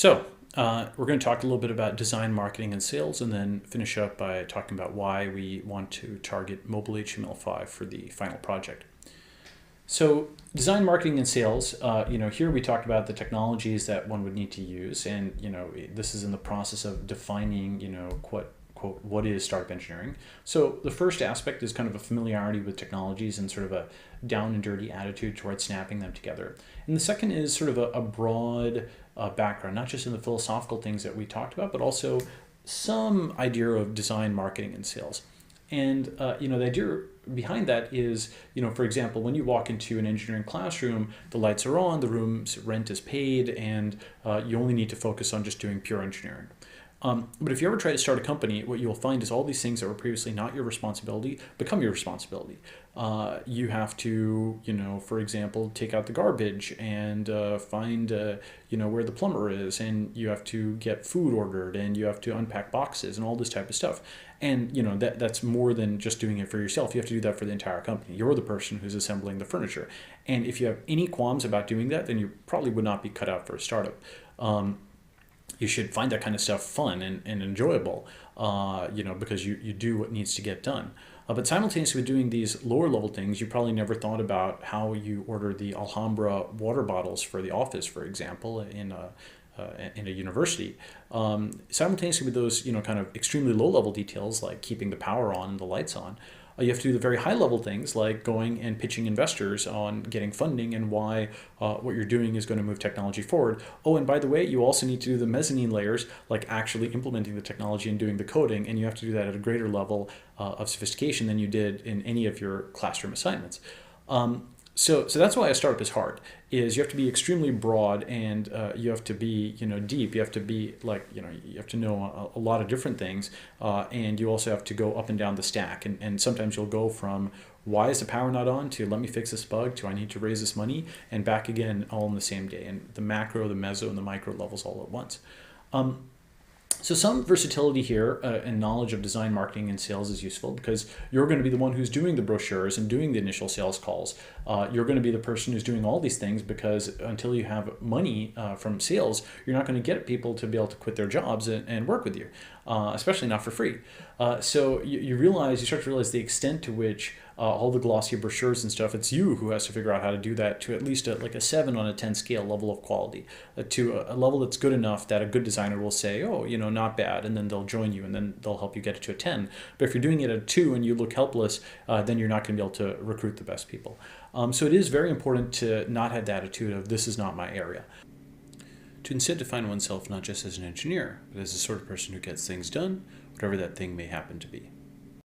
We're going to talk a little bit about design, marketing, and sales, and then finish up by talking about why we want to target mobile HTML5 for the final project. So design, marketing, and sales, here we talked about the technologies that one would need to use, and, this is in the process of defining, what is startup engineering. So the first aspect is kind of a familiarity with technologies and sort of a down and dirty attitude towards snapping them together. And the second is sort of a broad background, not just in the philosophical things that we talked about, but also some idea of design, marketing, and sales. And the idea behind that is, for example, when you walk into an engineering classroom, the lights are on, the room's rent is paid, and you only need to focus on just doing pure engineering. But if you ever try to start a company, what you'll find is all these things that were previously not your responsibility become your responsibility. You have to, for example, take out the garbage and find, where the plumber is, and you have to get food ordered, and you have to unpack boxes and all this type of stuff. And, that's more than just doing it for yourself. You have to do that for the entire company. You're the person who's assembling the furniture. And if you have any qualms about doing that, then you probably would not be cut out for a startup. You should find that kind of stuff fun and enjoyable, because you do what needs to get done. But simultaneously with doing these lower level things, you probably never thought about how you order the Alhambra water bottles for the office, for example, in a university. Simultaneously with those, kind of extremely low level details like keeping the power on and the lights on, you have to do the very high level things like going and pitching investors on getting funding and why what you're doing is going to move technology forward. Oh, and by the way, you also need to do the mezzanine layers, like actually implementing the technology and doing the coding, and you have to do that at a greater level of sophistication than you did in any of your classroom assignments. So that's why a startup is hard, is you have to be extremely broad, and you have to be, deep. You have to be you have to know a lot of different things, and you also have to go up and down the stack. And sometimes you'll go from why is the power not on to let me fix this bug to I need to raise this money, and back again all in the same day. And the macro, the meso, and the micro levels all at once. So some versatility here and knowledge of design, marketing, and sales is useful because you're going to be the one who's doing the brochures and doing the initial sales calls. You're going to be the person who's doing all these things because until you have money from sales, you're not going to get people to be able to quit their jobs and work with you, especially not for free. So you start to realize the extent to which all the glossy brochures and stuff, it's you who has to figure out how to do that to at least a 7 on a 10 scale level of quality, to a level that's good enough that a good designer will say, oh, not bad, and then they'll join you and then they'll help you get it to a 10. But if you're doing it at a 2 and you look helpless, then you're not going to be able to recruit the best people. So it is very important to not have the attitude of this is not my area. To instead define oneself not just as an engineer, but as the sort of person who gets things done, whatever that thing may happen to be.